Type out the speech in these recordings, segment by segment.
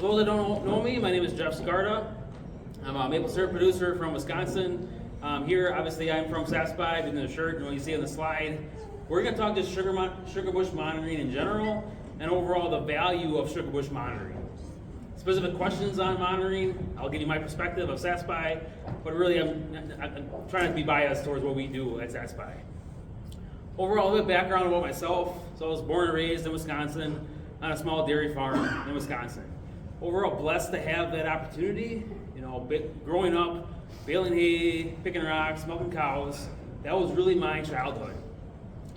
those that don't know me, my name is Jeff Skarda. I'm a maple syrup producer from Wisconsin. Here, obviously, I'm from Sap Spy, in the shirt, and what you see on the slide. We're going to talk just Sugarbush monitoring in general, and overall the value of Sugarbush monitoring. Specific questions on monitoring, I'll give you my perspective of Sap Spy, but really I'm trying to be biased towards what we do at Sap Spy. Overall, a little bit of background about myself. So I was born and raised in Wisconsin on a small dairy farm in Wisconsin. Overall, blessed to have that opportunity. Growing up, baling hay, picking rocks, milking cows, that was really my childhood.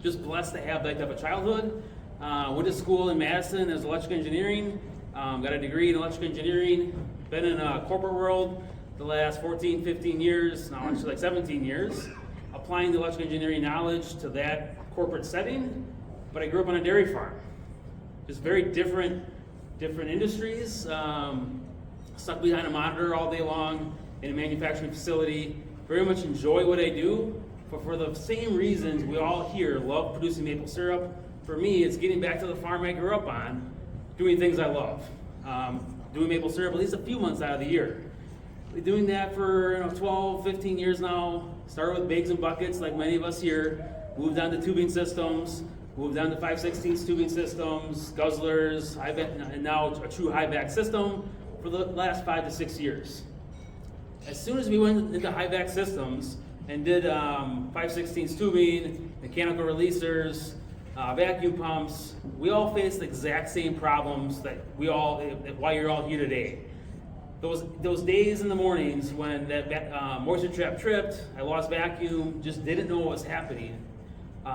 Just blessed to have that type of childhood. Went to school in Madison as electrical engineering, got a degree in electrical engineering, been in a corporate world the last 14, 15 years, now actually like 17 years, applying the electrical engineering knowledge to that corporate setting, but I grew up on a dairy farm. Just very different industries, stuck behind a monitor all day long in a manufacturing facility, very much enjoy what I do, but for the same reasons we all here love producing maple syrup. For me, it's getting back to the farm I grew up on, doing things I love. Doing maple syrup at least a few months out of the year. Been doing that for 12, 15 years now. Started with bags and buckets like many of us here, moved on to tubing systems, moved on to 5/16 tubing systems, guzzlers, and now a true high vac system for the last 5 to 6 years. As soon as we went into high vac systems and did 5/16 tubing, mechanical releasers, vacuum pumps, we all faced the exact same problems that why you're all here today. Those days in the mornings when that moisture trap tripped, I lost vacuum, just didn't know what was happening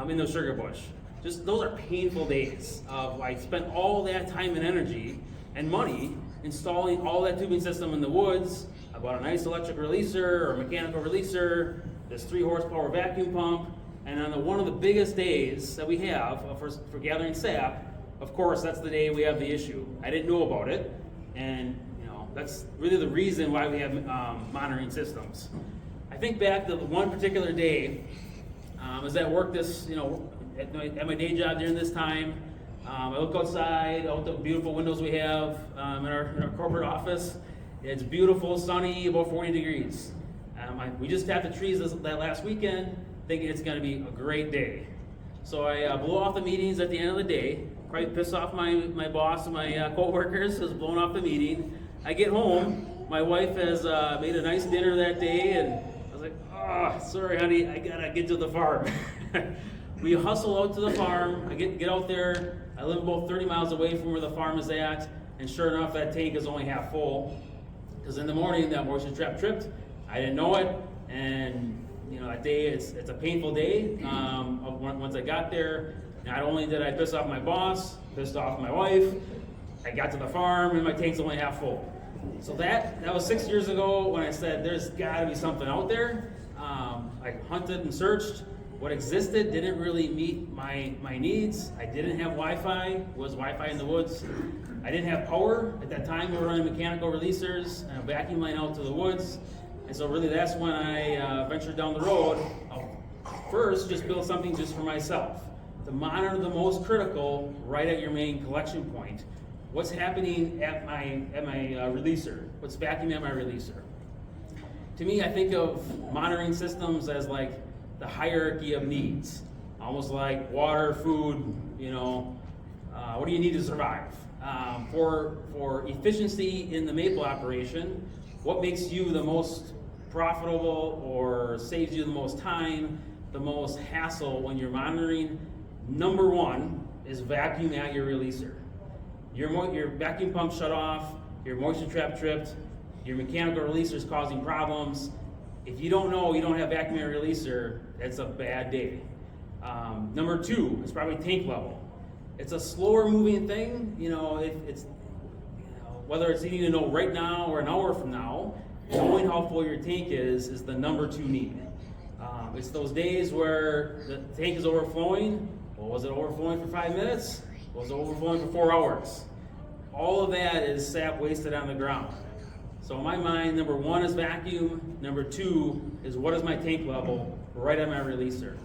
in the Sugarbush. Just those are painful days of I spent all that time and energy and money installing all that tubing system in the woods. I bought a nice electric releaser or mechanical releaser, this 3 horsepower vacuum pump, and on one of the biggest days that we have for gathering sap, of course, that's the day we have the issue. I didn't know about it, and that's really the reason why we have monitoring systems. I think back to one particular day. I was at work at my day job during this time. I look outside, out the beautiful windows we have in our corporate office. It's beautiful, sunny, about 40 degrees. We just tapped the trees that last weekend, thinking it's going to be a great day. So I blew off the meetings at the end of the day, probably pissed off my boss and my co-workers, has blown off the meeting. I get home, my wife has made a nice dinner that day, and I was like, sorry honey, I gotta get to the farm. We hustle out to the farm, I get out there, I live about 30 miles away from where the farm is at, and sure enough that tank is only half full. Because in the morning that moisture trap tripped, I didn't know it, and that day it's a painful day. Once I got there, not only did I piss off my boss, pissed off my wife, I got to the farm and my tank's only half full. So that was 6 years ago when I said there's got to be something out there. I hunted and searched. What existed didn't really meet my needs. I didn't have Wi-Fi. Was Wi-Fi in the woods? I didn't have power. At that time we were running mechanical releasers and a vacuum line out to the woods. And so really that's when I ventured down the road. First, just build something just for myself. To monitor the most critical right at your main collection point. What's happening at my releaser? What's vacuuming at my releaser? To me, I think of monitoring systems as like the hierarchy of needs, almost like water, food. What do you need to survive? For efficiency in the maple operation, what makes you the most profitable or saves you the most time, the most hassle when you're monitoring? Number one is vacuum at your releaser. Your vacuum pump shut off, your moisture trap tripped, your mechanical releaser is causing problems. If you don't know you don't have vacuum at your releaser, it's a bad day. Number two is probably tank level. It's a slower moving thing. Whether it's needing to know right now or an hour from now, knowing how full your tank is the number 2 need. It's those days where the tank is overflowing. Well, was it overflowing for 5 minutes? Was it overflowing for 4 hours? All of that is sap wasted on the ground. So in my mind, number 1 is vacuum. Number 2 is what is my tank level right at my releaser.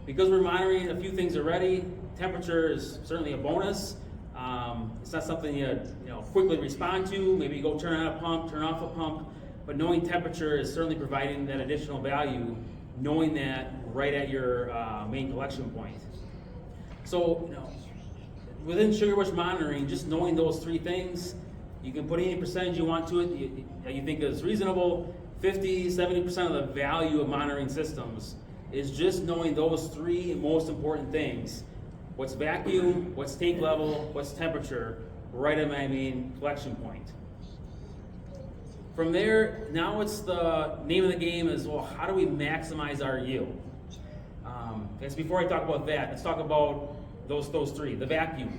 Because we're monitoring a few things already, temperature is certainly a bonus. It's not something you quickly respond to. Maybe you go turn on a pump, turn off a pump, but knowing temperature is certainly providing that additional value, knowing that right at your main collection point. So, within Sugarbush monitoring, just knowing those three things, you can put any percentage you want to it that you think is reasonable. 50, 70% of the value of monitoring systems is just knowing those three most important things. What's vacuum, what's tank level, what's temperature, right at my main collection point. From there, now it's the name of the game is, well, how do we maximize our yield? Guys, before I talk about that, let's talk about those three, the vacuum.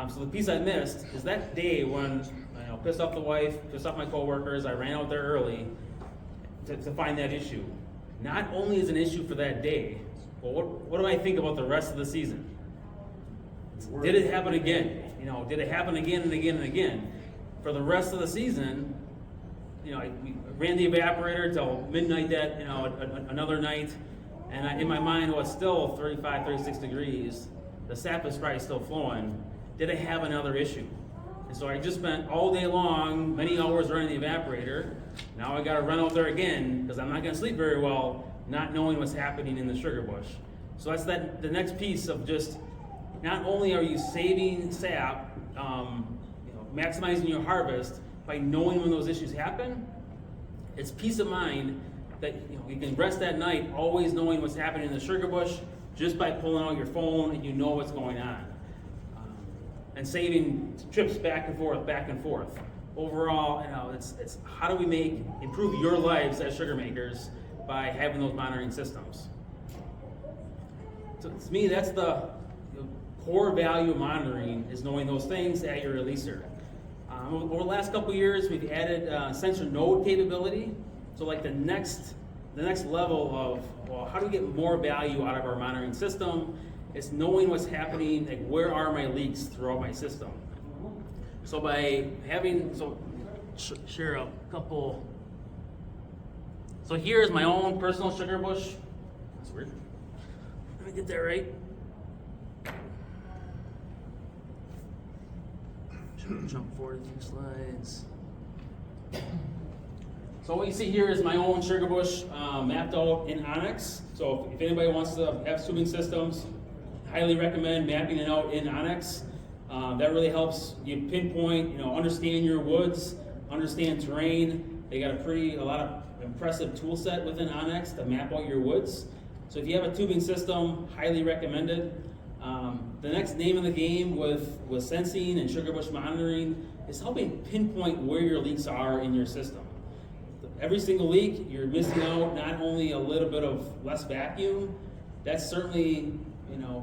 So the piece I missed is that day when I pissed off the wife, pissed off my coworkers, I ran out there early to find that issue. Not only is it an issue for that day, but what do I think about the rest of the season? Did it happen again? Did it happen again and again and again? For the rest of the season, we ran the evaporator till midnight that, another night, and in my mind it was still 35, 36 degrees. The sap is probably still flowing. Did I have another issue? And so I just spent all day long, many hours running the evaporator. Now I gotta run out there again, because I'm not gonna sleep very well, not knowing what's happening in the Sugarbush. So that's the next piece of just, not only are you saving sap, maximizing your harvest by knowing when those issues happen, it's peace of mind that you can rest at night always knowing what's happening in the Sugarbush just by pulling out your phone and you know what's going on. And saving trips back and forth. Overall, it's how do we improve your lives as sugar makers by having those monitoring systems. So to me, that's the core value of monitoring, is knowing those things at your releaser. Over the last couple of years, we've added sensor node capability. So like the next level of, well, how do we get more value out of our monitoring system? It's knowing what's happening, like where are my leaks throughout my system. So by share a couple. So here's my own personal Sugarbush. That's weird. Let me get that right. Jump forward a few slides. So what you see here is my own Sugarbush mapped out in Onyx. So if anybody wants to have tubing systems, highly recommend mapping it out in Onyx. That really helps you pinpoint, understand your woods, understand terrain. They got a lot of impressive tool set within Onyx to map out your woods. So if you have a tubing system, highly recommended. The next name of the game with sensing and Sugarbush monitoring is helping pinpoint where your leaks are in your system. Every single leak, you're missing out not only a little bit of less vacuum, that's certainly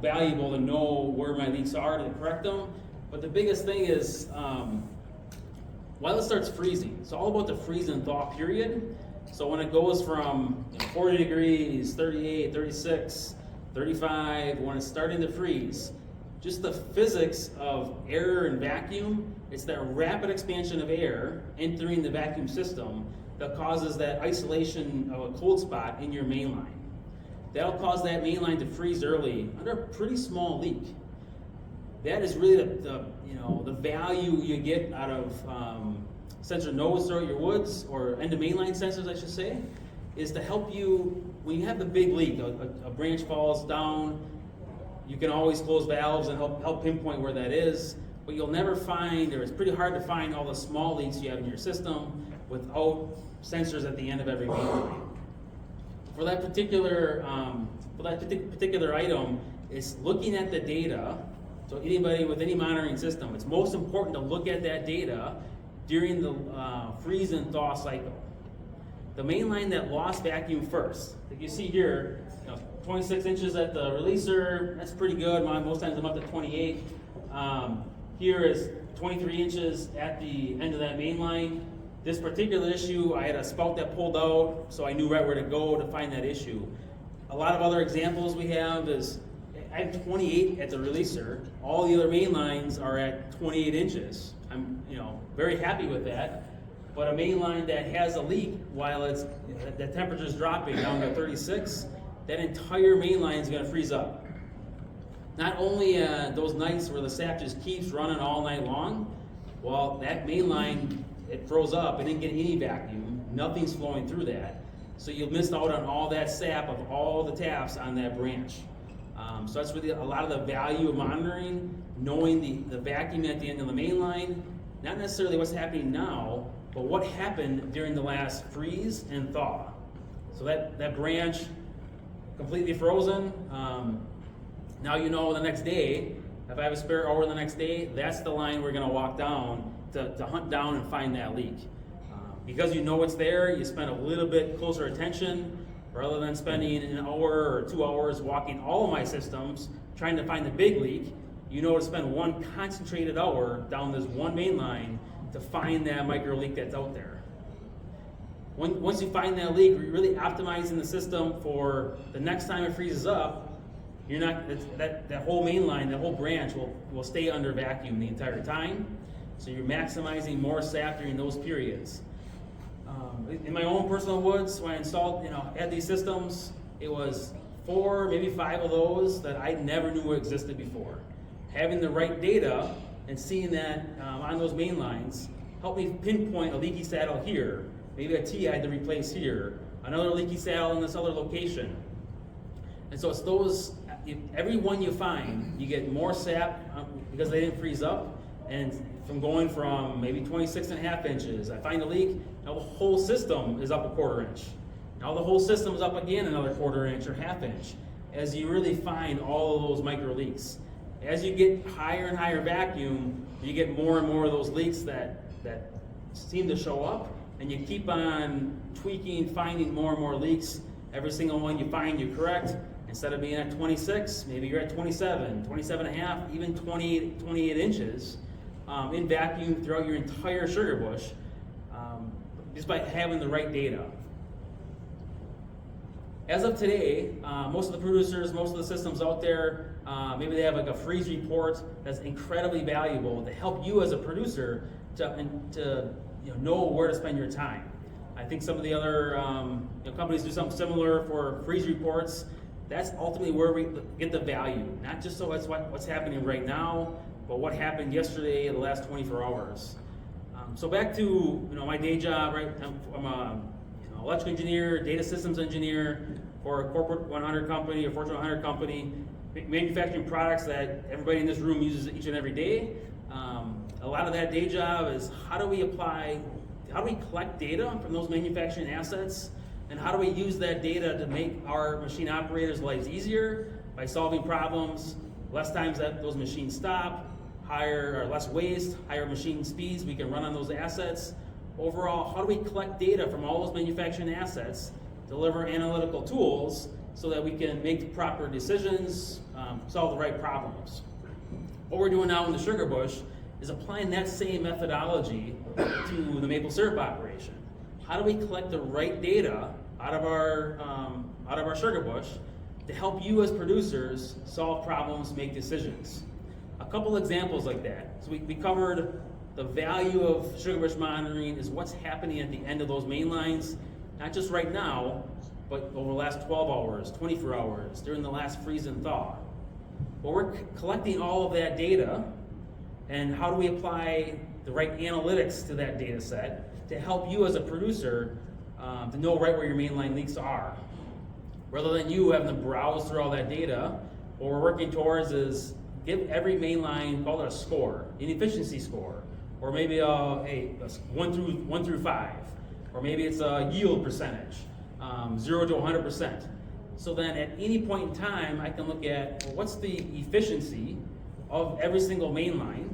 valuable to know where my leaks are to correct them. But the biggest thing is while it starts freezing. It's all about the freeze and thaw period. So when it goes from 40 degrees, 38, 36, 35, when it's starting to freeze, just the physics of air and vacuum, it's that rapid expansion of air entering the vacuum system that causes that isolation of a cold spot in your main line. That'll cause that main line to freeze early under a pretty small leak. That is really the value you get out of sensor nodes throughout your woods, or end of mainline sensors, I should say, is to help you when you have the big leak. A branch falls down, you can always close valves and help pinpoint where that is, but you'll never find, or it's pretty hard to find all the small leaks you have in your system without sensors at the end of every main line. For that particular item, it's looking at the data. So anybody with any monitoring system, it's most important to look at that data during the freeze and thaw cycle. The main line that lost vacuum first, like you see here, 26 inches at the releaser, that's pretty good. Most times I'm up to 28. Here is 23 inches at the end of that main line. This particular issue, I had a spout that pulled out, so I knew right where to go to find that issue. A lot of other examples we have is, I have 28 at the releaser. All the other main lines are at 28 inches. I'm very happy with that. But a main line that has a leak while the temperature's dropping down to 36, that entire main line is going to freeze up. Not only those nights where the sap just keeps running all night long, well, that main line, it froze up, it didn't get any vacuum, nothing's flowing through that. So you missed out on all that sap of all the taps on that branch. So that's really a lot of the value of monitoring, knowing the vacuum at the end of the main line, not necessarily what's happening now, but what happened during the last freeze and thaw. So that branch completely frozen. Now you know the next day, if I have a spare hour the next day, that's the line we're gonna walk down to hunt down and find that leak. Because you know it's there, you spend a little bit closer attention rather than spending an hour or 2 hours walking all of my systems trying to find the big leak. You know to spend one concentrated hour down this one main line to find that micro leak that's out there. Once you find that leak, you're really optimizing the system for the next time it freezes up. You're not that whole main line, that whole branch will stay under vacuum the entire time. So you're maximizing more sap during those periods. In my own personal woods, when I installed, had these systems, it was 4, maybe 5 of those that I never knew existed before. Having the right data and seeing that on those main lines helped me pinpoint a leaky saddle here, maybe a T I had to replace here, another leaky saddle in this other location. And so it's those, every one you find, you get more sap because they didn't freeze up, and from going from maybe 26.5 inches, I find a leak, now the whole system is up a 1/4 inch. Now the whole system is up again another 1/4 inch or 1/2 inch, as you really find all of those micro leaks. As you get higher and higher vacuum, you get more and more of those leaks that seem to show up, and you keep on tweaking, finding more and more leaks. Every single one you find, you correct. Instead of being at 26, maybe you're at 27, 27.5, even 28 inches in vacuum throughout your entire sugar bush, just by having the right data. As of today, most of the producers, most of the systems out there, maybe they have like a freeze report that's incredibly valuable to help you as a producer to know where to spend your time. I think some of the other companies do something similar for freeze reports. That's ultimately where we get the value, not just so it's what's happening right now, but what happened yesterday, the last 24 hours. So back to my day job, right? I'm an electrical engineer, data systems engineer for a corporate 100 company, a Fortune 100 company, manufacturing products that everybody in this room uses each and every day. A lot of that day job is how do we collect data from those manufacturing assets, and how do we use that data to make our machine operators' lives easier by solving problems, less times that those machines stop, less waste, higher machine speeds we can run on those assets. Overall, how do we collect data from all those manufacturing assets, deliver analytical tools so that we can make proper decisions, solve the right problems? What we're doing now in the Sugar Bush is applying that same methodology to the maple syrup operation. How do we collect the right data out of our Sugar Bush to help you as producers solve problems, make decisions? A couple examples like that. So we covered the value of Sugarbush monitoring is what's happening at the end of those main lines, not just right now, but over the last 12 hours, 24 hours, during the last freeze and thaw. Well, we're collecting all of that data, and how do we apply the right analytics to that data set to help you as a producer to know right where your mainline leaks are? Rather than you having to browse through all that data, what we're working towards is give every mainline, call it a score, an efficiency score, or maybe a 1 through 5, or maybe it's a yield percentage, 0 to 100%. So then at any point in time, I can look at what's the efficiency of every single mainline,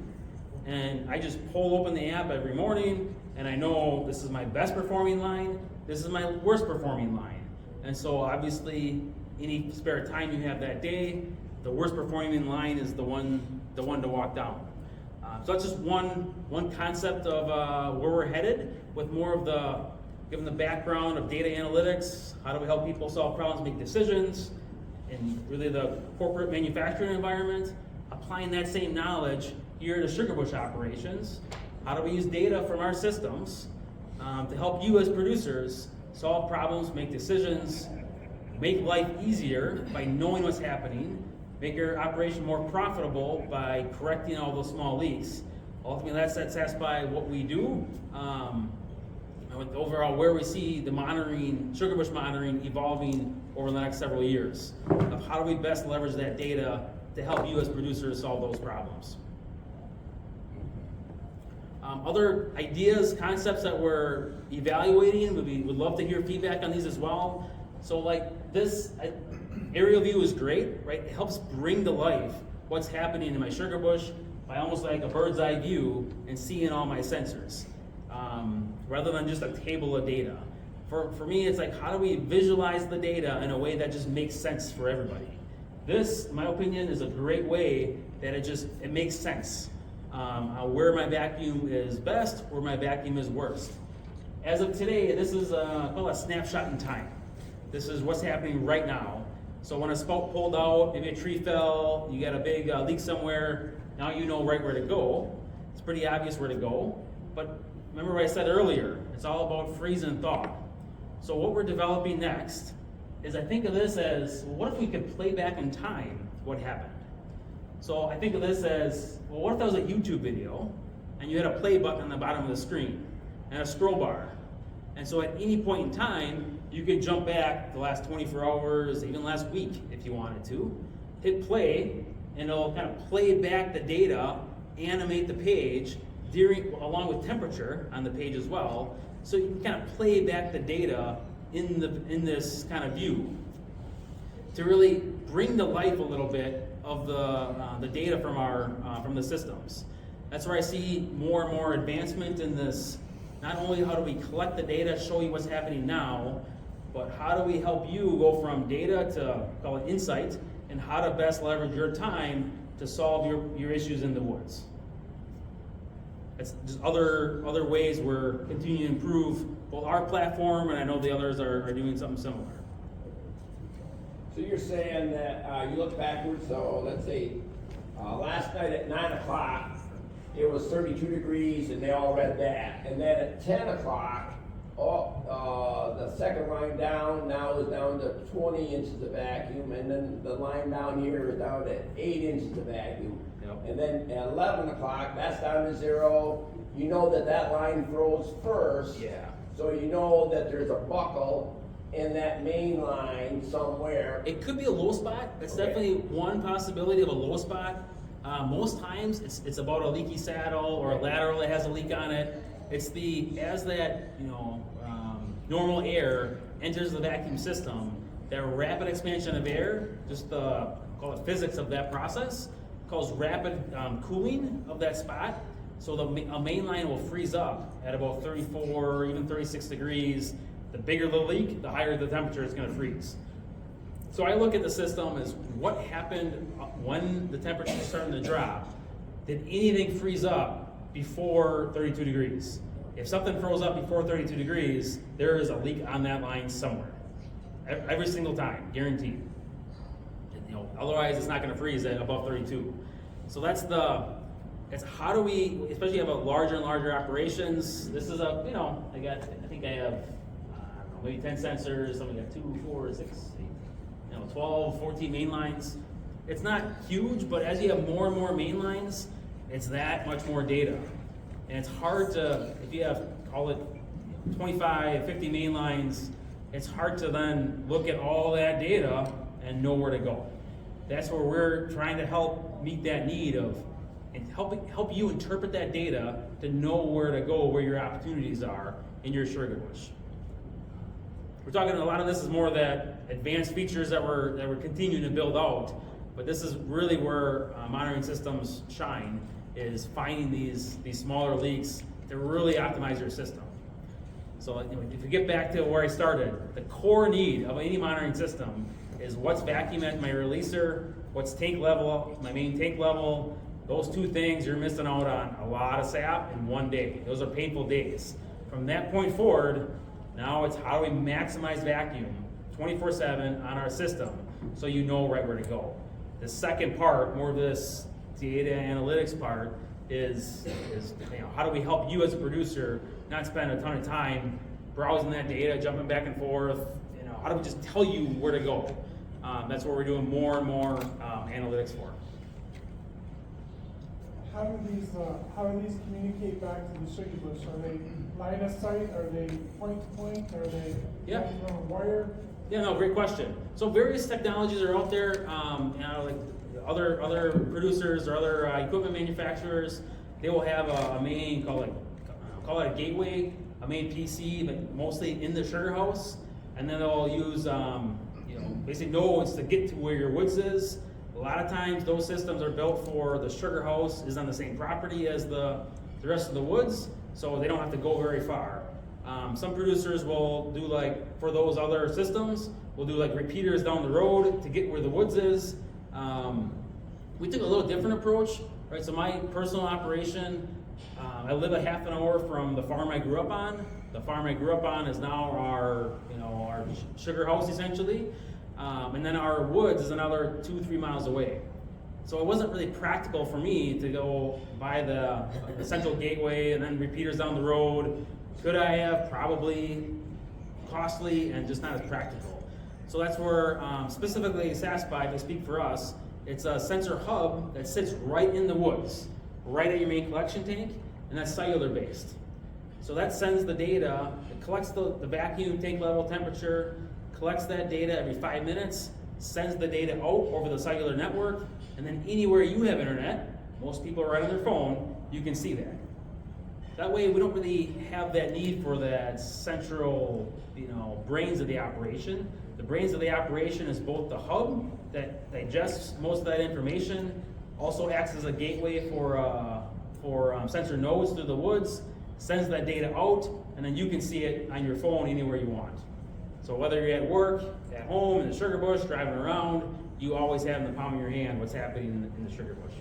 and I just pull open the app every morning, and I know this is my best performing line, this is my worst performing line. And so obviously, any spare time you have that day, the worst performing line is the one to walk down. So that's just one concept of where we're headed, with more of given the background of data analytics, how do we help people solve problems, make decisions, and really the corporate manufacturing environment, applying that same knowledge here to Sugarbush operations. How do we use data from our systems to help you as producers solve problems, make decisions, make life easier by knowing what's happening, make your operation more profitable by correcting all those small leaks. Ultimately, that's at Sap Spy what we do. And overall, where we see the monitoring, Sugarbush monitoring, evolving over the next several years of how do we best leverage that data to help you as producers solve those problems. Other ideas, concepts that we're evaluating, would love to hear feedback on these as well. So like this aerial view is great, right? It helps bring to life what's happening in my Sugarbush by almost like a bird's eye view and seeing all my sensors, rather than just a table of data. For me, it's like, how do we visualize the data in a way that just makes sense for everybody? This, in my opinion, is a great way that it makes sense. Where my vacuum is best, where my vacuum is worst. As of today, this is called a snapshot in time. This is what's happening right now. So when a spout pulled out, maybe a tree fell, you got a big leak somewhere, now you know right where to go. It's pretty obvious where to go. But remember what I said earlier, it's all about freeze and thaw. So what we're developing next is, I think of this as, well, what if we could play back in time what happened? So I think of this as, well, what if that was a YouTube video and you had a play button on the bottom of the screen and a scroll bar? And so at any point in time, you could jump back the last 24 hours, even last week if you wanted to, hit play, and it'll kind of play back the data, animate the page, along with temperature on the page as well, so you can kind of play back the data in this kind of view to really bring to life a little bit of the data from the systems. That's where I see more and more advancement in this. Not only how do we collect the data, show you what's happening now, but how do we help you go from data to, call it, insight, and how to best leverage your time to solve your issues in the woods. It's just other ways we're continuing to improve both our platform, and I know the others are doing something similar. So you're saying that you look backwards, so let's say last night at 9 o'clock, it was 32 degrees and they all read that. And then at 10 o'clock, the second line down now is down to 20 inches of vacuum, and then the line down here is down to 8 inches of vacuum. Yep. And then at 11 o'clock, that's down to 0. You know that line froze first. Yeah. So you know that there's a buckle in that main line somewhere. It could be a low spot. That's definitely one possibility of a low spot. Most times it's about a leaky saddle or a lateral that has a leak on it. It's as that normal air enters the vacuum system, that rapid expansion of air, just the call it physics of that process, causes rapid cooling of that spot. So a main line will freeze up at about 34, even 36 degrees. The bigger the leak, the higher the temperature is going to freeze. So I look at the system as what happened when the temperature is starting to drop. Did anything freeze up before 32 degrees? If something froze up before 32 degrees, there is a leak on that line somewhere. Every single time, guaranteed. Otherwise it's not going to freeze at above 32. So it's how do we, especially have a larger and larger operations. This is I think I have maybe 10 sensors. Some we got 2, 4, 6, 8, 12, 14 main lines. It's not huge, but as you have more and more main lines, it's that much more data. And it's hard to, if you have, call it 25, 50 main lines, it's hard to then look at all that data and know where to go. That's where we're trying to help meet that need of, and help you interpret that data to know where to go, where your opportunities are in your Sugarbush. We're talking, a lot of this is more that advanced features that we're continuing to build out, but this is really where monitoring systems shine, is finding these smaller leaks to really optimize your system. So if you get back to where I started, the core need of any monitoring system is what's vacuum at my releaser, what's tank level, my main tank level. Those two things, you're missing out on a lot of sap in one day. Those are painful days. From that point forward, now it's how do we maximize vacuum 24/7 on our system so you know right where to go. The second part, more of this data analytics part, is how do we help you as a producer not spend a ton of time browsing that data, jumping back and forth. How do we just tell you where to go? That's what we're doing more and more analytics for. How do these communicate back to the Sugarbush? Are they line of sight? Are they point to point? Are they Yeah. on a wire? Yeah, no, great question. So various technologies are out there, like other producers or other equipment manufacturers. They will have a main call it a gateway, a main PC, but mostly in the sugar house, and then they'll use basic nodes to get to where your woods is. A lot of times those systems are built for the sugar house is on the same property as the rest of the woods, so they don't have to go very far. Some producers will do like, for those other systems, we'll do like repeaters down the road to get where the woods is. We took a little different approach, right? So my personal operation, I live a half an hour from the farm I grew up on. The farm I grew up on is now our sugar house essentially. And then our woods is another 2-3 miles away. So it wasn't really practical for me to go buy the central gateway and then repeaters down the road. Could I have? Probably. Costly and just not as practical. So that's where specifically Sap Spy, to speak for us, it's a sensor hub that sits right in the woods, right at your main collection tank, and that's cellular based. So that sends the data, it collects the vacuum tank level temperature, collects that data every 5 minutes, sends the data out over the cellular network, and then anywhere you have internet, most people are right on their phone, you can see that. That way we don't really have that need for that central, brains of the operation. The brains of the operation is both the hub that digests most of that information, also acts as a gateway for sensor nodes through the woods, sends that data out, and then you can see it on your phone anywhere you want. So whether you're at work, at home, in the sugar bush, driving around, you always have in the palm of your hand what's happening in the sugar bush.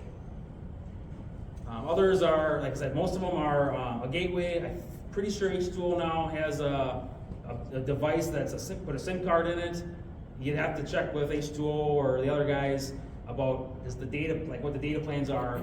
Others are, like I said, most of them are a gateway. I'm pretty sure H2O now has a device that's put a SIM card in it. You'd have to check with H2O or the other guys about what the data plans are.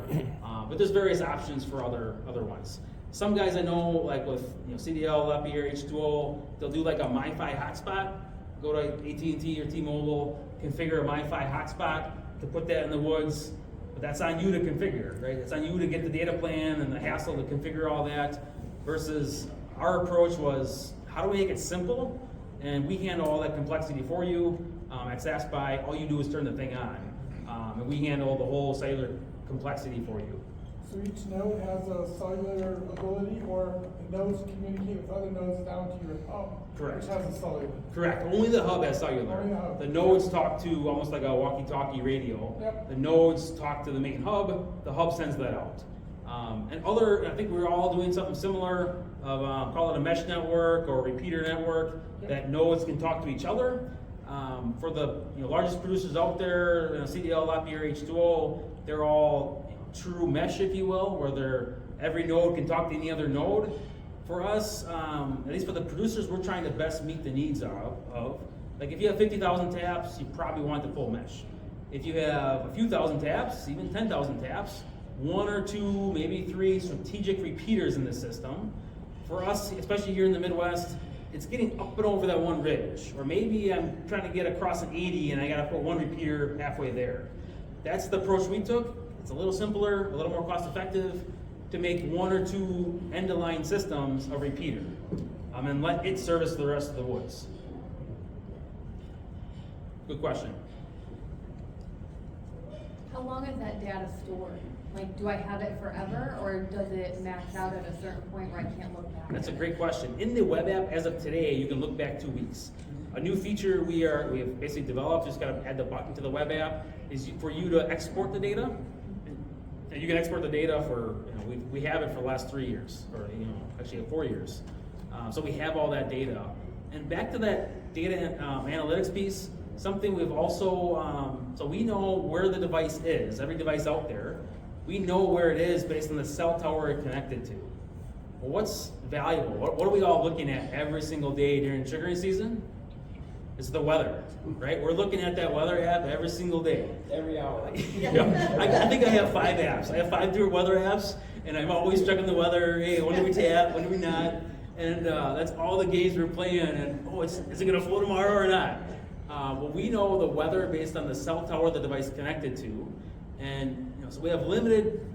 But there's various options for other ones. Some guys I know, like with CDL, Lepier, H2O, they'll do like a MiFi hotspot. Go to AT&T or T-Mobile, configure a MiFi hotspot to put that in the woods. But that's on you to configure, right? It's on you to get the data plan and the hassle to configure all that. Versus our approach was, how do we make it simple? And we handle all that complexity for you. At Sap Spy, all you do is turn the thing on. And we handle the whole cellular complexity for you. So each node has a cellular ability, or the nodes communicate with other nodes down to your hub, Correct. which has a cellular. Correct. Only the hub has cellular. Only the hub. The nodes talk to almost like a walkie-talkie radio. Yep. The nodes talk to the main hub. The hub sends that out. I think we're all doing something similar of call it a mesh network or a repeater network that nodes can talk to each other. For the largest producers out there, CDL, Lepier, H2O, they're all true mesh, if you will, where every node can talk to any other node. For us, at least for the producers, we're trying to best meet the needs of. Like if you have 50,000 taps, you probably want the full mesh. If you have a few thousand taps, even 10,000 taps, 1 or 2, maybe 3 strategic repeaters in the system. For us, especially here in the Midwest, it's getting up and over that one ridge. Or maybe I'm trying to get across an 80 and I gotta put one repeater halfway there. That's the approach we took. It's a little simpler, a little more cost effective to make 1 or 2 end-of-line systems a repeater and let it service the rest of the woods. Good question. How long is that data stored? Like, do I have it forever, or does it max out at a certain point where I can't look back? That's a great question. In the web app, as of today, you can look back 2 weeks. A new feature we have basically developed, just got to add the button to the web app, is for you to export the data. And you can export the data for, we have it for the last 3 years, or actually 4 years. So we have all that data. And back to that data analytics piece, something we've also, so we know where the device is, every device out there. We know where it is based on the cell tower it's connected to. Well, what's valuable? What are we all looking at every single day during sugaring season? It's the weather, right? We're looking at that weather app every single day. Every hour. I think I have 5 apps. I have 5 different weather apps, and I'm always checking the weather. Hey, when do we tap? When do we not? And that's all the games we're playing. And is it gonna flow tomorrow or not? Well, we know the weather based on the cell tower the device is connected to, and so we have limited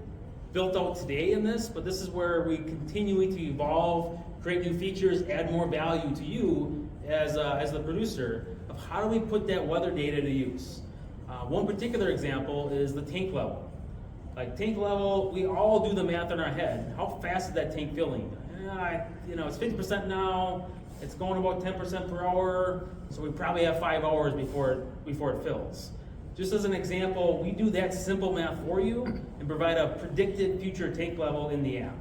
built out today in this, but this is where we continue to evolve, create new features, add more value to you as the producer of how do we put that weather data to use. One particular example is the tank level. Like tank level, we all do the math in our head. How fast is that tank filling? It's 50% now. It's going about 10% per hour, so we probably have 5 hours before it fills. Just as an example, we do that simple math for you and provide a predicted future tank level in the app.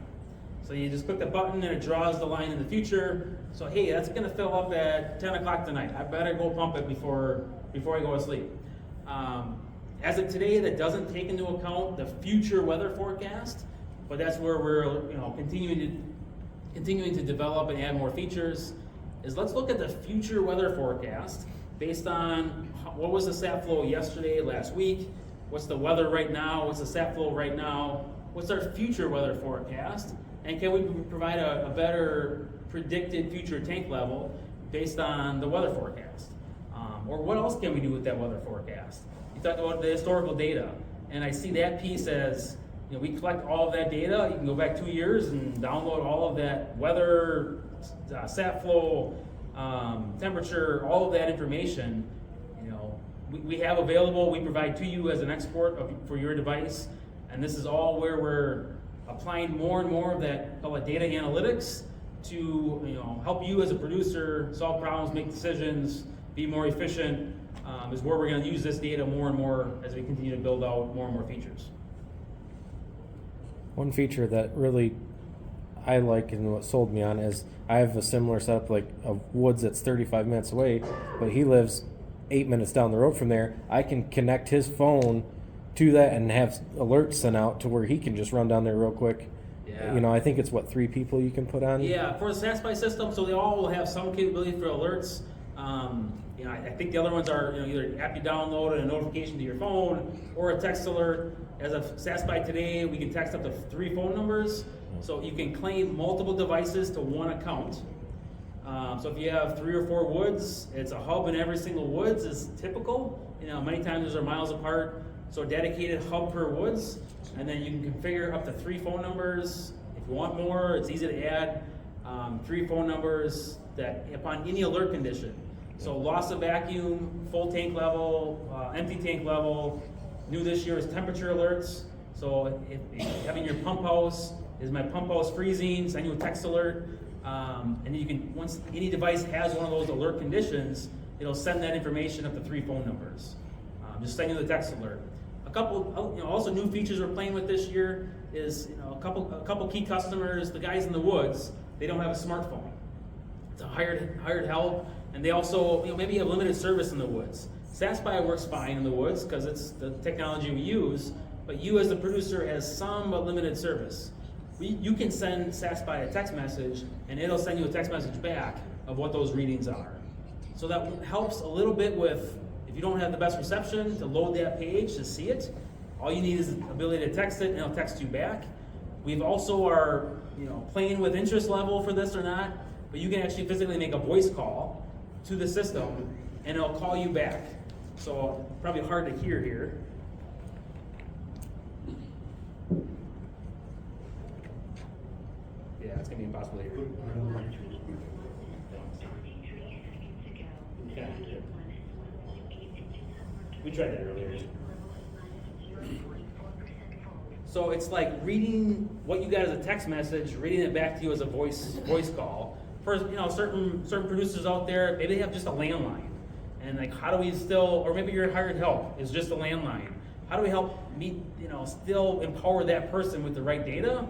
So you just click the button and it draws the line in the future. So hey, that's gonna fill up at 10 o'clock tonight. I better go pump it before I go to sleep. As of today, that doesn't take into account the future weather forecast, but that's where we're continuing to develop and add more features. Is let's look at the future weather forecast based on what was the sap flow yesterday, last week, what's the weather right now, what's the sap flow right now, what's our future weather forecast, and can we provide a better predicted future tank level based on the weather forecast? Or what else can we do with that weather forecast? You talked about the historical data, and I see that piece as, we collect all of that data. You can go back 2 years and download all of that weather, sap flow, temperature, all of that information. We have available, we provide to you as an export for your device, and this is all where we're applying more and more of that, call it data analytics, to help you as a producer solve problems, make decisions, be more efficient, is where we're going to use this data more and more as we continue to build out more and more features. One feature that really I like and what sold me on is I have a similar setup like of Woods that's 35 minutes away, but he lives 8 minutes down the road from there. I can connect his phone to that and have alerts sent out to where he can just run down there real quick. Yeah. I think it's 3 people you can put on? Yeah, for the Sap Spy system, so they all will have some capability for alerts. I think the other ones are either an app you download and a notification to your phone or a text alert. As of Sap Spy today, we can text up to 3 phone numbers, so you can claim multiple devices to one account. So if you have 3 or 4 woods, it's a hub in every single woods is typical. Many times those are miles apart, so a dedicated hub per woods, and then you can configure up to 3 phone numbers. If you want more, it's easy to add 3 phone numbers that upon any alert condition. So loss of vacuum, full tank level, empty tank level. New this year is temperature alerts. So if having your pump house, is my pump house freezing, send you a text alert. And then you can, once any device has one of those alert conditions, it'll send that information up to 3 phone numbers. Just send you the text alert. A couple, also new features we're playing with this year is, a couple key customers, the guys in the woods, they don't have a smartphone. It's a hired help, and they also, maybe have limited service in the woods. Sap Spy works fine in the woods because it's the technology we use, but you as the producer has some but limited service. You can send Sap Spy a text message, and it'll send you a text message back of what those readings are. So that helps a little bit with, if you don't have the best reception, to load that page to see it. All you need is the ability to text it, and it'll text you back. We've also are, playing with interest level for this or not, but you can actually physically make a voice call to the system, and it'll call you back. So probably hard to hear here. Yeah, it's gonna be impossible to hear. Okay. We tried that earlier. So it's like reading what you got as a text message, reading it back to you as a voice call. For certain producers out there, maybe they have just a landline, and like how do we still, or maybe your hired help is just a landline. How do we help still empower that person with the right data?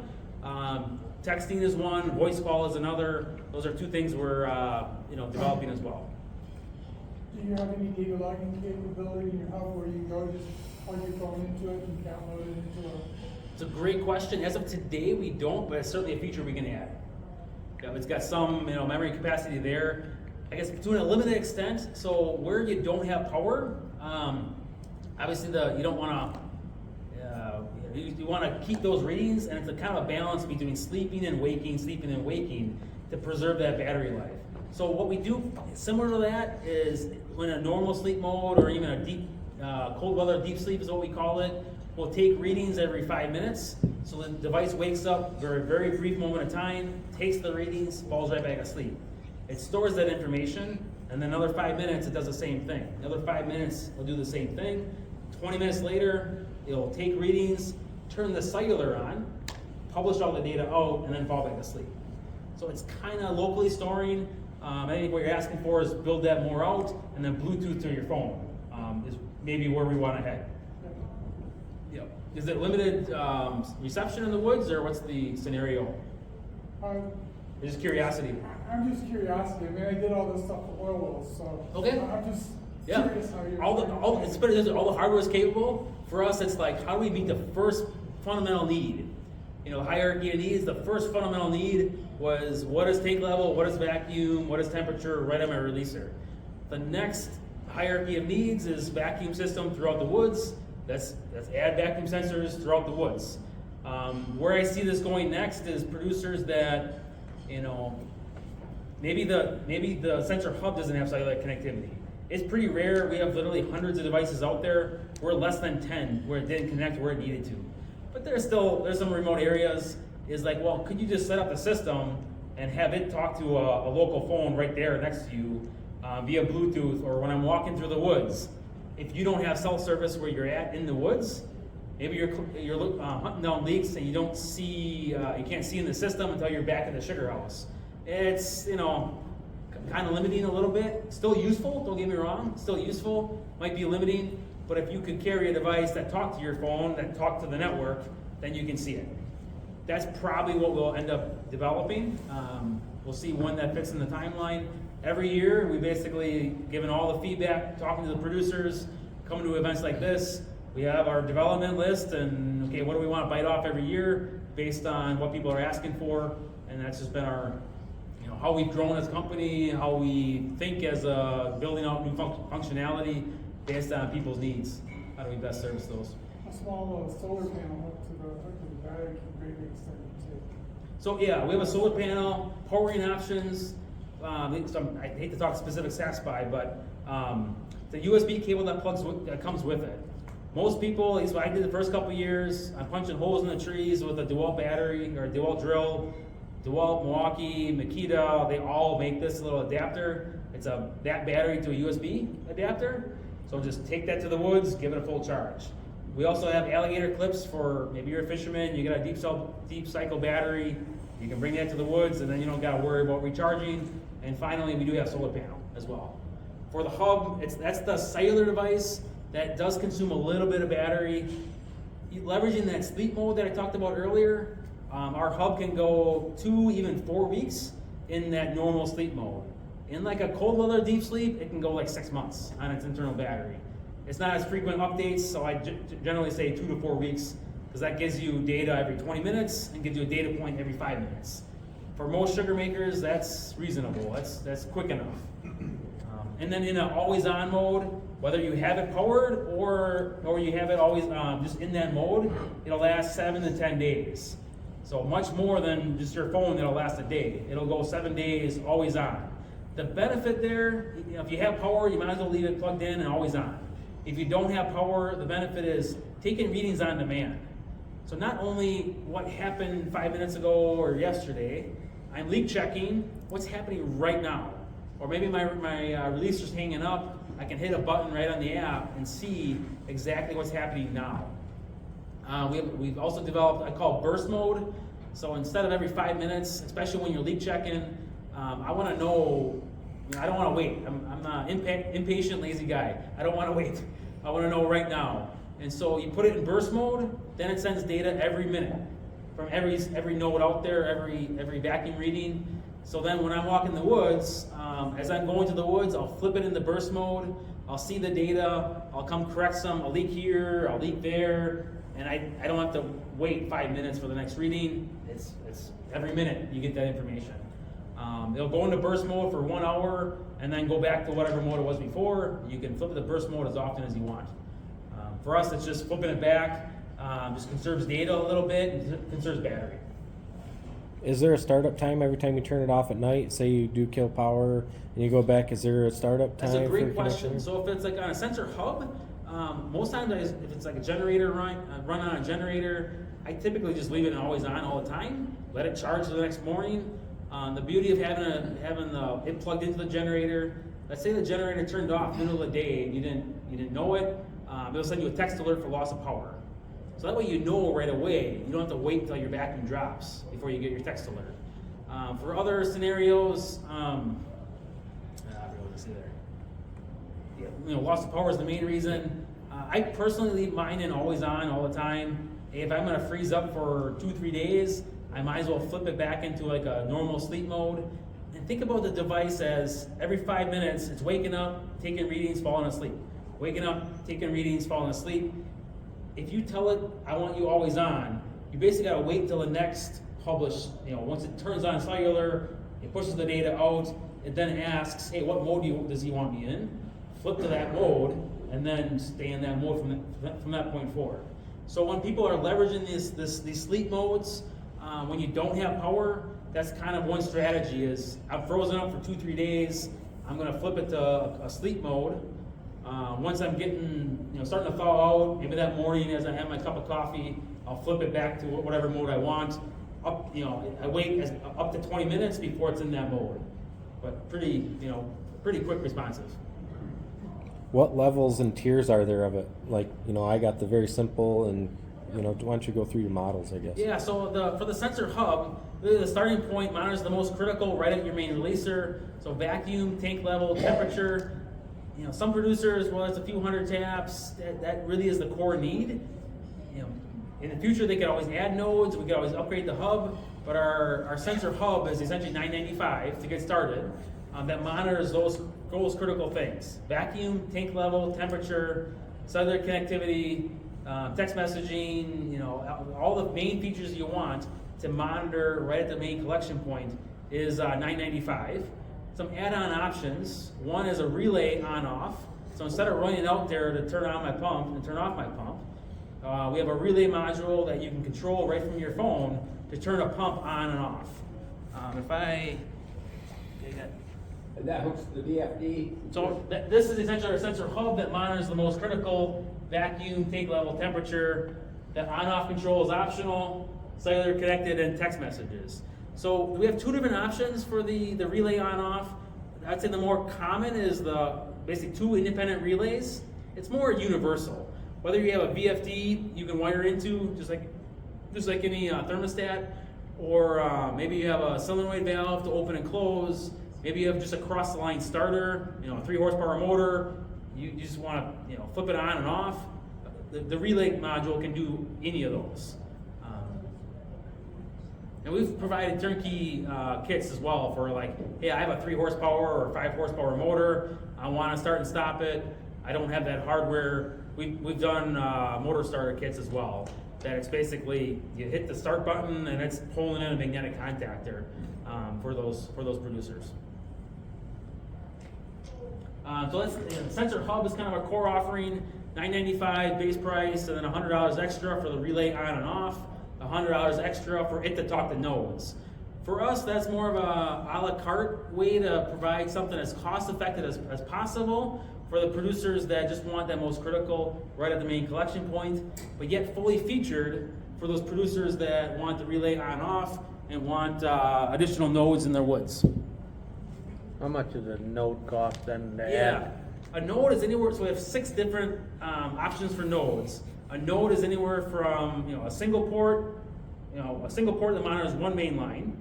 Texting is one, voice call is another. Those are 2 things we're developing as well. Do you have any data logging capability in your hub where you go just plug your phone into it and download it into a? It's a great question. As of today, we don't, but it's certainly a feature we can add. Yeah, it's got some memory capacity there. I guess to a limited extent. So where you don't have power, obviously you don't want to. You want to keep those readings, and it's a kind of a balance between sleeping and waking to preserve that battery life. So what we do similar to that is when a normal sleep mode or even a deep, cold weather deep sleep is what we call it, we'll take readings every 5 minutes. So the device wakes up for a very brief moment of time, takes the readings, falls right back asleep. It stores that information, and then another 5 minutes, it does the same thing. Another 5 minutes, it'll do the same thing. 20 minutes later, it'll take readings, turn the cellular on, publish all the data out, and then fall back asleep. So it's kind of locally storing. I think what you're asking for is build that more out, and then Bluetooth to your phone is maybe where we want to head. Yep. Is it limited reception in the woods, or what's the scenario? Just curiosity. I'm just curiosity. I mean, I did all this stuff for oil wells, so Okay. I'm just Yeah. curious how you're. All the hardware is capable. For us, it's like, how do we meet the first fundamental need? You know, hierarchy of needs, the first fundamental need was what is take level, what is vacuum, what is temperature, right on my releaser. The next hierarchy of needs is vacuum system throughout the woods. That's add vacuum sensors throughout the woods. Where I see this going next is producers that, you know, maybe the sensor hub doesn't have cellular connectivity. It's pretty rare. We have literally hundreds of devices out there. We're less than 10 where it didn't connect where it needed to. But there's some remote areas. Is like, well, could you just set up the system and have it talk to a local phone right there next to you via Bluetooth, or when I'm walking through the woods, if you don't have cell service where you're at in the woods, maybe you're hunting down leaks and you don't see, you can't see in the system until you're back at the sugar house. It's, you know, kind of limiting a little bit. Still useful, don't get me wrong, still useful, might be limiting, but if you could carry a device that talk to your phone, that talk to the network, then you can see it. That's probably what we'll end up developing. We'll see when that fits in the timeline. Every year, we basically, given all the feedback, talking to the producers, coming to events like this, we have our development list, and okay, what do we want to bite off every year based on what people are asking for, and that's just been our, you know, how we've grown as a company, how we think as building out new functionality based on people's needs. How do we best service those? A small solar panel hooked to the battery can greatly extend it too. So yeah, we have a solar panel, powering options. I hate to talk specific Sap Spy, but the USB cable that comes with it. Most people, at least what I did the first couple years, I'm punching holes in the trees with a DeWalt battery or a DeWalt drill. DeWalt, Milwaukee, Makita, they all make this little adapter. It's that battery to a USB adapter. So just take that to the woods, give it a full charge. We also have alligator clips for maybe you're a fisherman, you got a deep cycle battery, you can bring that to the woods and then you don't gotta worry about recharging. And finally, we do have solar panel as well. For the hub, that's the cellular device that does consume a little bit of battery. Leveraging that sleep mode that I talked about earlier, our hub can go 2, even 4 weeks in that normal sleep mode. In like a cold weather deep sleep, it can go like 6 months on its internal battery. It's not as frequent updates, so I generally say 2 to 4 weeks, because that gives you data every 20 minutes and gives you a data point every 5 minutes. For most sugar makers, that's reasonable. That's quick enough. And then in an always-on mode, whether you have it powered or you have it always just in that mode, it'll last 7 to 10 days. So much more than just your phone that'll last a day. It'll go 7 days, always on. The benefit there, you know, if you have power, you might as well leave it plugged in and always on. If you don't have power, the benefit is taking readings on demand. So not only what happened 5 minutes ago or yesterday, I'm leak checking what's happening right now. Or maybe my releaser's hanging up, I can hit a button right on the app and see exactly what's happening now. We've also developed, I call burst mode. So instead of every 5 minutes, especially when you're leak checking, I want to know, I don't want to wait. I'm an impatient, lazy guy. I don't want to wait. I want to know right now. And so you put it in burst mode, then it sends data every minute from every node out there, every vacuum reading. So then when I'm walking the woods, as I'm going to the woods, I'll flip it into burst mode. I'll see the data. I'll come correct a leak here, a leak there, and I don't have to wait 5 minutes for the next reading. It's every minute you get that information. It'll go into burst mode for 1 hour and then go back to whatever mode it was before. You can flip the burst mode as often as you want. For us, it's just flipping it back. Just conserves data a little bit and conserves battery. Is there a startup time every time you turn it off at night? Say you do kill power and you go back. Is there a startup time? That's a great for question. connection? So if it's like on a sensor hub, most times if it's like a generator run on a generator, I typically just leave it always on all the time. Let it charge the next morning. The beauty of having it plugged into the generator. Let's say the generator turned off middle of the day and you didn't know it. It'll send you a text alert for loss of power. So that way you know right away. You don't have to wait until your vacuum drops before you get your text alert. For other scenarios, I forgot what to say there. Yeah, loss of power is the main reason. I personally leave mine in always on all the time. If I'm gonna freeze up for 2-3 days, I might as well flip it back into like a normal sleep mode. And think about the device as every 5 minutes, it's waking up, taking readings, falling asleep. Waking up, taking readings, falling asleep. If you tell it, I want you always on, you basically gotta wait till the next publish, once it turns on cellular, it pushes the data out, it then asks, hey, what mode does he want me in? Flip to that mode, and then stay in that mode from that point forward. So when people are leveraging these sleep modes, when you don't have power, that's kind of one strategy is, I'm frozen up for 2-3 days, I'm gonna flip it to a sleep mode. Once I'm getting, starting to thaw out, maybe that morning as I have my cup of coffee, I'll flip it back to whatever mode I want. I wait up to 20 minutes before it's in that mode. But pretty quick responsive. What levels and tiers are there of it? Like, I got the very simple, and why don't you go through your models, I guess? Yeah, so for the sensor hub, really the starting point monitors the most critical right at your main releaser. So vacuum, tank level, temperature. Some producers, well, it's a few hundred taps. That really is the core need. In the future, they could always add nodes. We could always upgrade the hub. But our sensor hub is essentially $9.95 to get started. That monitors those critical things: vacuum, tank level, temperature, cellular connectivity, text messaging. All the main features you want to monitor right at the main collection point is $9.95. Some add-on options. One is a relay on-off. So instead of running out there to turn on my pump and turn off my pump, we have a relay module that you can control right from your phone to turn a pump on and off. And that hooks to the VFD? So this is essentially our sensor hub that monitors the most critical vacuum, tank level, temperature. That on-off control is optional, cellular connected, and text messages. So we have two different options for the relay on-off. I'd say the more common is the basically 2 independent relays. It's more universal. Whether you have a VFD you can wire into, just like any thermostat, or maybe you have a solenoid valve to open and close. Maybe you have just a cross-the-line starter, a 3 horsepower motor. You just want to flip it on and off. The relay module can do any of those. And we've provided turnkey kits as well for like, hey, I have a 3 horsepower or 5 horsepower motor. I want to start and stop it. I don't have that hardware. We've done motor starter kits as well. That it's basically you hit the start button and it's pulling in a magnetic contactor for those producers. So that's sensor hub is kind of our core offering. $9.95 base price, and then $100 extra for the relay on and off. $100 extra for it to talk to nodes. For us, that's more of a la carte way to provide something as cost effective as possible for the producers that just want that most critical right at the main collection point, but yet fully featured for those producers that want the relay on off and want additional nodes in their woods. How much does a node cost then to Yeah, add? a node is anywhere, so we have 6 different options for nodes. A node is anywhere from a single port that monitors 1 main line.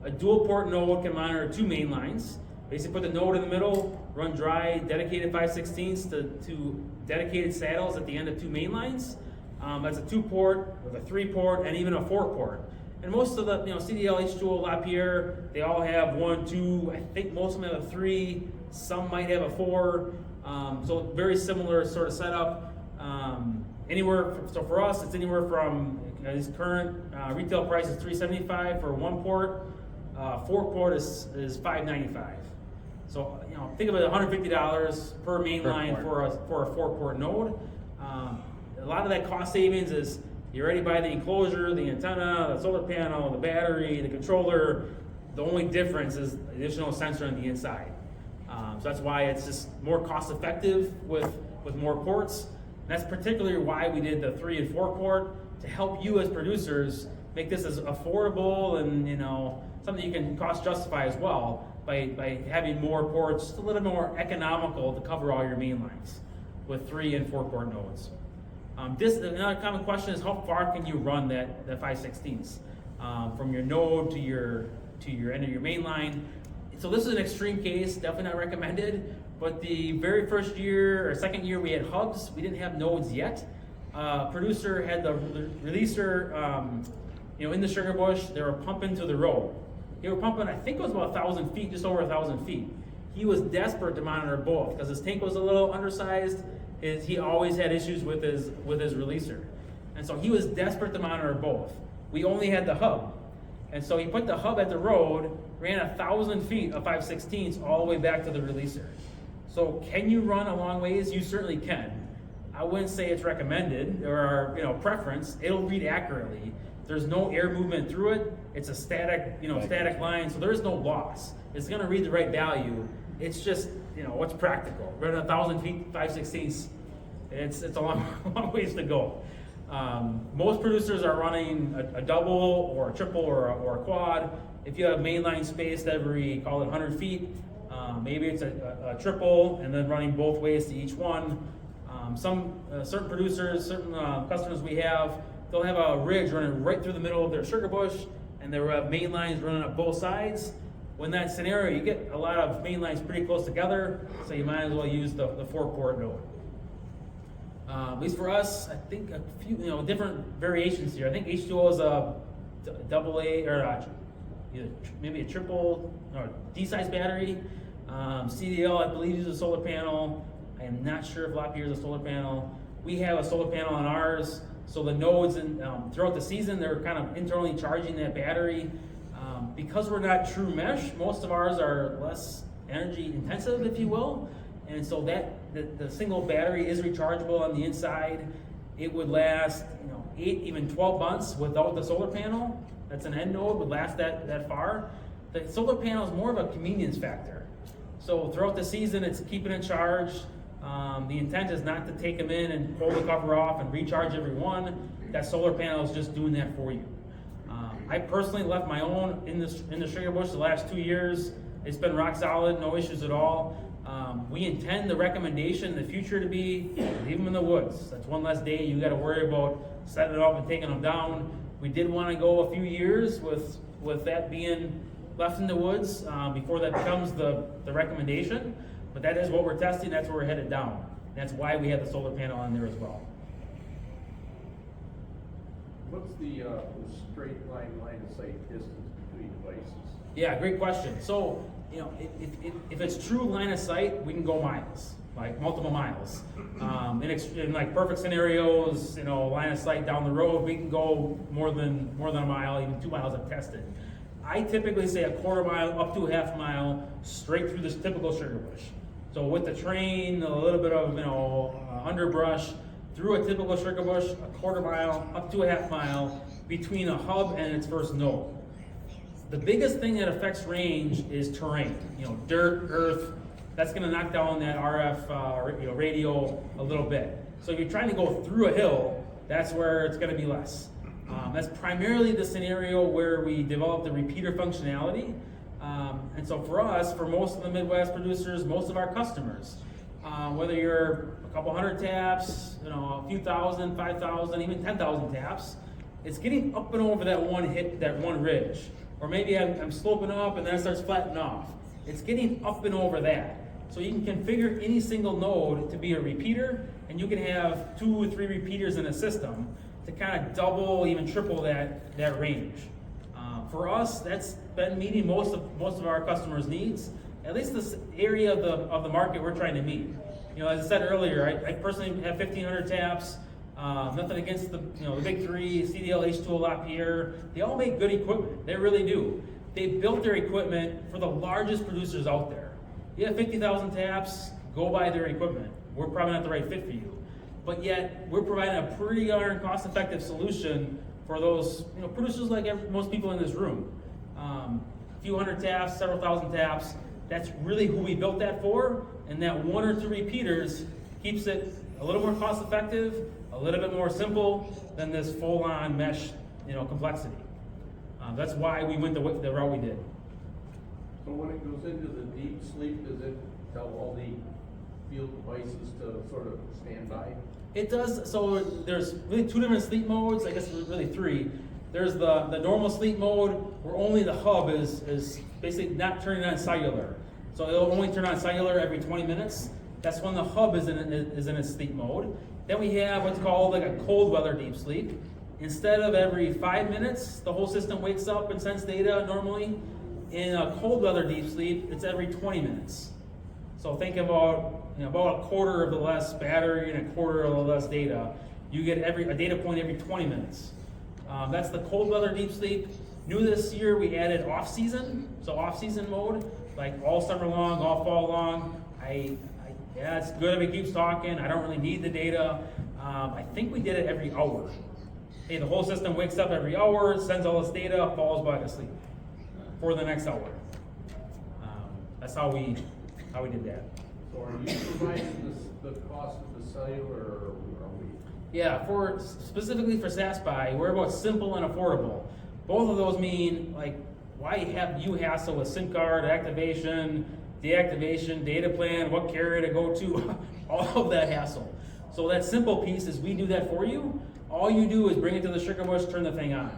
A dual port node can monitor 2 main lines. Basically put the node in the middle, run dry, dedicated 5/16 to dedicated saddles at the end of 2 main lines. That's a 2 port, with a 3 port, and even a 4 port. And most of the CDL, H2O, LaPierre, they all have 1, 2. I think most of them have a 3. Some might have a 4. So very similar sort of setup. So for us, it's anywhere from his current retail price is $375 for 1 port. 4 port is $595. So think of it $150 per main line for a 4 port node. A lot of that cost savings is You already buy the enclosure, the antenna, the solar panel, the battery, the controller. The only difference is additional sensor on the inside. So that's why it's just more cost effective with more ports. And that's particularly why we did the 3 and 4 port, to help you as producers make this as affordable and something you can cost justify as well by having more ports, just a little more economical to cover all your main lines with 3 and 4 port nodes. Another common question is, how far can you run that 5/16ths from your node to your end of your main line? So this is an extreme case, definitely not recommended. But the very first year or second year we had hubs, we didn't have nodes yet. Producer had the releaser, in the Sugarbush. They were pumping to the road. They were pumping, I think it was about 1,000 feet, just over 1,000 feet. He was desperate to monitor both because his tank was a little undersized. He always had issues with his releaser, and so he was desperate to monitor both. We only had the hub, and so he put the hub at the road, ran 1,000 feet of 5/16ths all the way back to the releaser. So can you run a long ways? You certainly can. I wouldn't say it's recommended or our preference. It'll read accurately. There's no air movement through it. It's a static static line, so there's no loss. It's going to read the right value. It's just what's practical. Running 1,000 feet 5/16ths, it's a long ways to go. Most producers are running a double or a triple or a quad. If you have mainline space every, call it 100 feet, maybe it's a triple and then running both ways to each one. Certain producers, certain customers we have, they'll have a ridge running right through the middle of their Sugarbush, and they'll have main lines running up both sides. When that scenario, you get a lot of main lines pretty close together, so you might as well use the 4-port node. At least for us, I think a few different variations here. I think H2O is a double A or maybe a triple or D-size battery. CDL, I believe, uses a solar panel. I am not sure if Lapierre is a solar panel. We have a solar panel on ours, so the nodes throughout the season they're kind of internally charging that battery. Because we're not true mesh, most of ours are less energy intensive, if you will, and so the single battery is rechargeable on the inside. It would last 8, even 12 months without the solar panel. That's an end node, would last that far. The solar panel is more of a convenience factor. So throughout the season, it's keeping it charged. The intent is not to take them in and pull the cover off and recharge every one. That solar panel is just doing that for you. I personally left my own in the Sugarbush the last 2 years. It's been rock solid, no issues at all. We intend the recommendation in the future to be leave them in the woods. That's one less day you got to worry about setting it up and taking them down. We did want to go a few years with that being left in the woods before that becomes the recommendation. But that is what we're testing. That's where we're headed down. That's why we have the solar panel on there as well. What's the straight line of sight distance between devices? Yeah, great question. So, if it's true line of sight, we can go miles, like multiple miles. In like perfect scenarios, line of sight down the road, we can go more than a mile, even 2 miles I've tested. I typically say a quarter mile up to a half mile straight through this typical Sugarbush. So with the train, a little bit of underbrush, through a typical Sugarbush, a quarter mile up to a half mile between a hub and its first node. The biggest thing that affects range is terrain. Dirt, earth. That's going to knock down that RF radio a little bit. So if you're trying to go through a hill, that's where it's going to be less. That's primarily the scenario where we develop the repeater functionality. And so for us, for most of the Midwest producers, most of our customers, whether you're a couple hundred taps, a few thousand, 5,000, even 10,000 taps, it's getting up and over that one ridge. Or maybe I'm sloping up and then it starts flattening off. It's getting up and over that. So you can configure any single node to be a repeater, and you can have 2 or 3 repeaters in a system to kind of double, even triple that range. For us, that's been meeting most of our customers' needs. At least this area of the market we're trying to meet. As I said earlier, I personally have 1,500 taps. Nothing against the big three, CDL, H2O, Lapierre. They all make good equipment. They really do. They built their equipment for the largest producers out there. You have 50,000 taps, go buy their equipment. We're probably not the right fit for you. but yet we're providing a pretty darn cost-effective solution for those producers like most people in this room. A few hundred taps, several thousand taps. That's really who we built that for, and that 1 or 2 repeaters keeps it a little more cost-effective, a little bit more simple than this full-on mesh, complexity. That's why we went the route we did. So when it goes into the deep sleep, does it tell all the field devices to sort of stand by? It does. So there's really 2 different sleep modes. I guess really 3. There's the normal sleep mode where only the hub is basically not turning on cellular. So it'll only turn on cellular every 20 minutes. That's when the hub is in its sleep mode. Then we have what's called like a cold weather deep sleep. Instead of every 5 minutes, the whole system wakes up and sends data normally. In a cold weather deep sleep, it's every 20 minutes. So think about about a quarter of the less battery and a quarter of the less data. You get a data point every 20 minutes. That's the cold weather deep sleep. New this year, we added off-season. So off-season mode, like all summer long, all fall long. Yeah, it's good if it keeps talking. I don't really need the data. I think we did it every hour. Hey, the whole system wakes up every hour, sends all this data, falls back asleep for the next hour. That's how we did that. So are you providing the cost of the cellular, or are we? Yeah, specifically for Sap Spy, we're about simple and affordable. Both of those mean, like, why have you hassle with SIM card activation, deactivation, data plan, what carrier to go to, all of that hassle. So that simple piece is we do that for you. All you do is bring it to the Sugarbush, turn the thing on.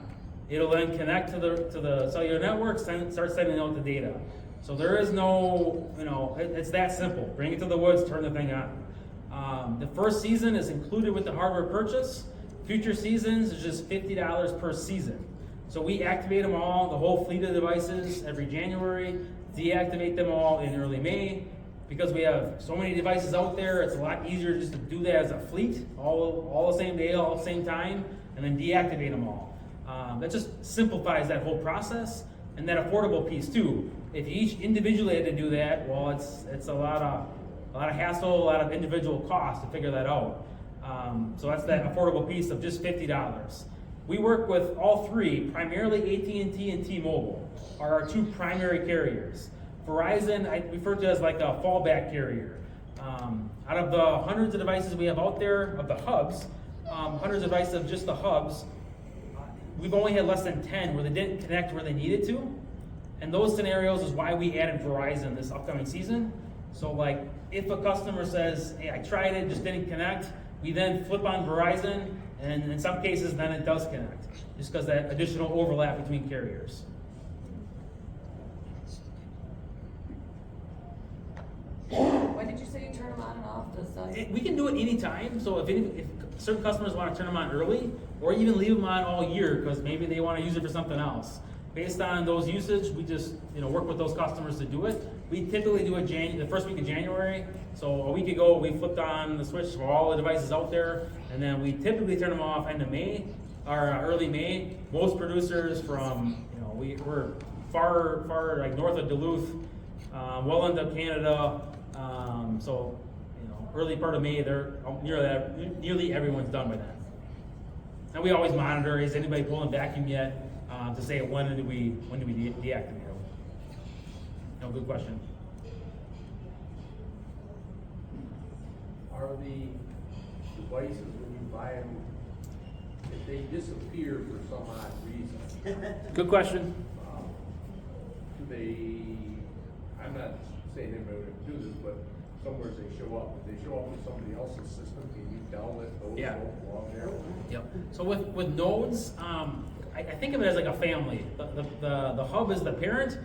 It'll then connect to the cellular network, start sending out the data. So there is no, it's that simple. Bring it to the woods, turn the thing on. The first season is included with the hardware purchase. Future seasons is just $50 per season. So we activate them all, the whole fleet of devices, every January, deactivate them all in early May. Because we have so many devices out there, it's a lot easier just to do that as a fleet, all the same day, all the same time, and then deactivate them all. That just simplifies that whole process, and that affordable piece too. If you each individually had to do that, well, it's a lot of hassle, a lot of individual cost to figure that out. So that's that affordable piece of just $50. We work with all 3, primarily AT&T and T-Mobile are our 2 primary carriers. Verizon, I refer to as like a fallback carrier. Out of the hundreds of devices we have out there, of the hubs, hundreds of devices of just the hubs, we've only had less than 10 where they didn't connect where they needed to. And those scenarios is why we added Verizon this upcoming season. So like, if a customer says, hey, I tried it, just didn't connect, we then flip on Verizon, and in some cases, then it does connect, just because that additional overlap between carriers. When did you say you turn them on and off the cellular? We can do it anytime. So if certain customers want to turn them on early, or even leave them on all year because maybe they want to use it for something else. Based on those usage, we just work with those customers to do it. We typically do it the first week of January. So a week ago, we flipped on the switch for all the devices out there, and then we typically turn them off end of May or early May. Most producers from we're far like north of Duluth, well into Canada. So early part of May, they're nearly everyone's done by then. And we always monitor: is anybody pulling vacuum yet? To say when do we deactivate them? No, good question. Are the devices, when you buy them, if they disappear for some odd reason, Good question. do they, I'm not saying anybody would do this, but somewhere they show up. If they show up with somebody else's system, can you tell that those Yeah. don't belong there? Yep. So with nodes, I think of it as like a family. The hub is the parent,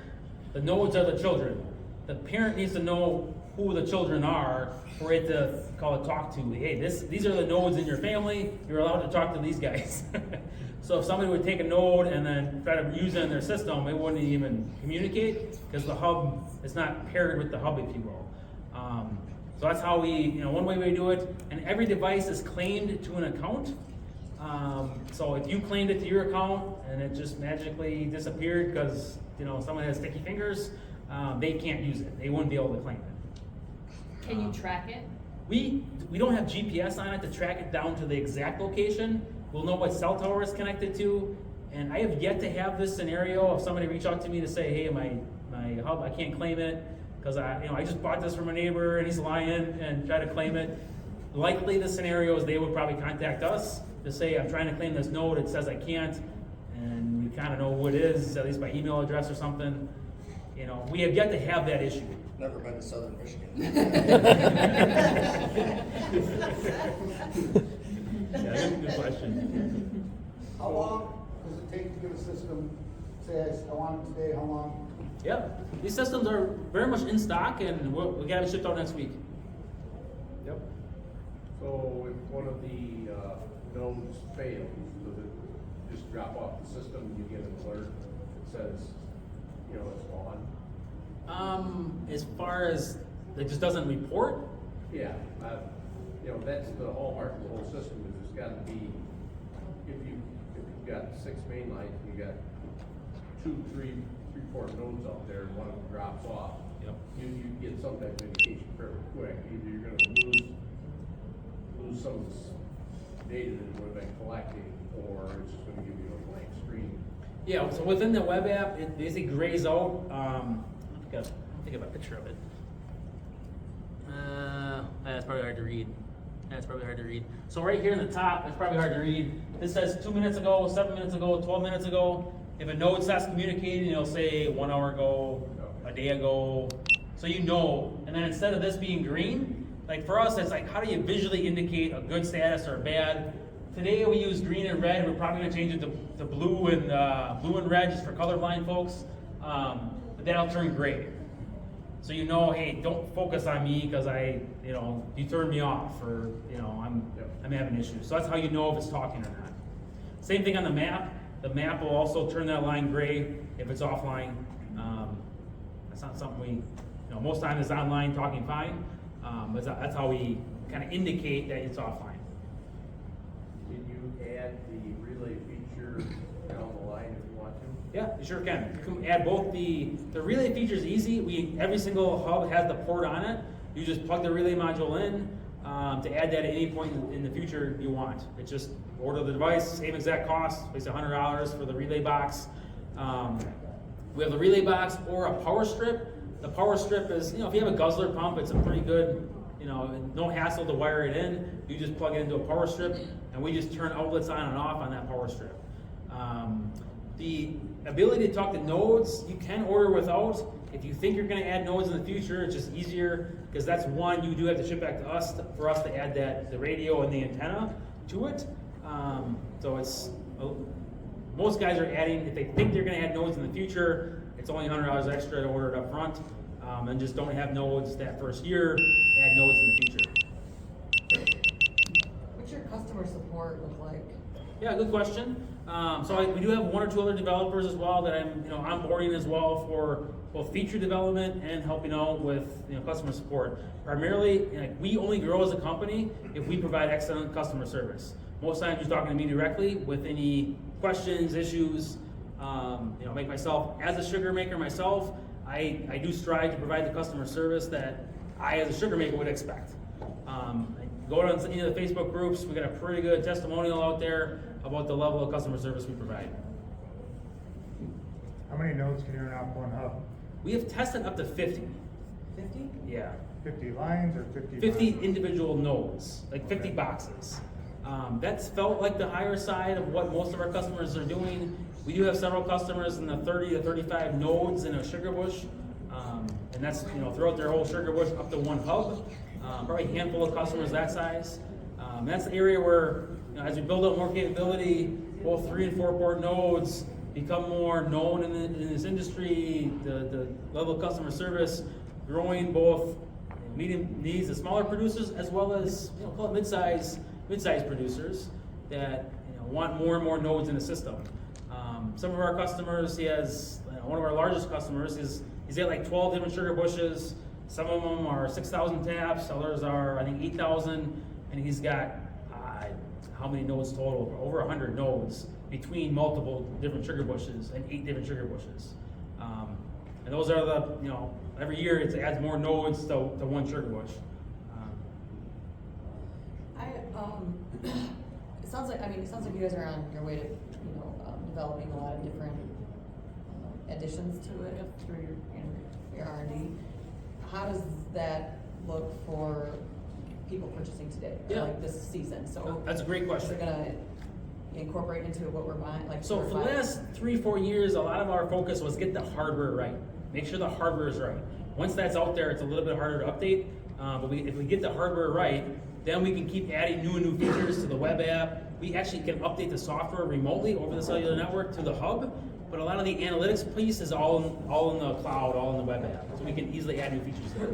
the nodes are the children. The parent needs to know who the children are for it to talk to. Hey, these are the nodes in your family. You're allowed to talk to these guys. So if somebody would take a node and then try to use it in their system, it wouldn't even communicate because the hub is not paired with the hub, if you will. So that's how one way we do it. And every device is claimed to an account. So if you claimed it to your account and it just magically disappeared because someone has sticky fingers, they can't use it. They wouldn't be able to claim it. Can you track it? We don't have GPS on it to track it down to the exact location. We'll know what cell tower it's connected to, and I have yet to have this scenario of somebody reach out to me to say, hey, my hub, I can't claim it because I just bought this from a neighbor and he's lying and try to claim it. Likely the scenario is they would probably contact us to say, I'm trying to claim this node, it says I can't, and we kind of know who it is, at least by email address or something. We have yet to have that issue. Never been to Southern Michigan. Yeah, good question. How long does it take to get a system, say I want it today, how long? Yeah, these systems are very much in stock, and we got it shipped out next week. Yep. So if one of the nodes fails, does it just drop off the system and you get an alert that says, it's gone? As far as it just doesn't report. Yeah, that's the hallmark of the whole system, is there's gotta be, if you've got 6 main lines, and you got 2, 3, 4 nodes out there, and one of them drops off. Yep. You get some type of indication fairly quick, either you're gonna lose some of this data that would have been collecting, or it's just gonna give you a blank screen. Yeah, so within the web app, it basically grays out. I think I have a picture of it. That's probably hard to read. So right here in the top, that's probably hard to read. This says 2 minutes ago, 7 minutes ago, 12 minutes ago. If a node stops communicating, it'll say 1 hour ago, a day ago. So and then instead of this being green, like for us, it's like, how do you visually indicate a good status or a bad? Today we use green and red. We're probably gonna change it to blue and red just for colorblind folks. But then I'll turn gray. So hey, don't focus on me because you turned me off, or I'm having issues. So that's how you know if it's talking or not. Same thing on the map. The map will also turn that line gray if it's offline. That's not something most times it's online talking fine, but that's how we kind of indicate that it's offline. Can you add the relay feature down the line if you want to? Yeah, you sure can. You can add both the relay feature is easy. Every single hub has the port on it. You just plug the relay module in to add that at any point in the future you want. It's just order the device, same exact cost, basically $100 for the relay box. We have the relay box or a power strip. The power strip is, if you have a guzzler pump, it's a pretty good, no hassle to wire it in. You just plug it into a power strip, and we just turn outlets on and off on that power strip. The ability to talk to nodes, you can order without. If you think you're going to add nodes in the future, it's just easier, because that's one you do have to ship back to us for us to add the radio and the antenna to it. So it's most guys are adding, if they think they're going to add nodes in the future, it's only $100 extra to order it up front, and just don't have nodes that first year, add nodes in the future. What's your customer support look like? Yeah, good question. We do have 1 or 2 other developers as well that I'm onboarding as well for both feature development and helping out with customer support. Primarily, we only grow as a company if we provide excellent customer service. Most times you're talking to me directly with any questions, issues. Make myself, as a sugar maker myself, I do strive to provide the customer service that I as a sugar maker would expect. Go on any of the Facebook groups, we got a pretty good testimonial out there about the level of customer service we provide. How many nodes can you run off one hub? We have tested up to 50. 50? Yeah. 50 lines or 50? 50 individual nodes, like 50 boxes. That's felt like the higher side of what most of our customers are doing. We do have several customers in the 30 to 35 nodes in a Sugarbush, and that's throughout their whole Sugarbush up to one hub. Probably a handful of customers that size. That's the area where, as we build up more capability, both 3 and 4 port nodes become more known in this industry. The level of customer service growing, both meeting needs of smaller producers as well as call it mid-size producers that want more and more nodes in the system. Some of our customers, he has one of our largest customers he's got like 12 different sugar bushes. Some of them are 6,000 taps, others are I think 8,000, and he's got how many nodes total? Over 100 nodes between multiple different sugar bushes and 8 different sugar bushes. And those are every year it adds more nodes to one sugar bush. It sounds like, you guys are on your way to, developing a lot of different additions to it through your R&D. How does that look for people purchasing today, or Yeah. like this season? So That's a great question. is it gonna incorporate into what we're buying, like? So we're for the buying? last 3-4 years, a lot of our focus was get the hardware right. Make sure the hardware is right. Once that's out there, it's a little bit harder to update. But if we get the hardware right, then we can keep adding new and new features to the web app. We actually can update the software remotely over the cellular network to the hub. But a lot of the analytics piece is all in the cloud, all in the web app. So we can easily add new features there.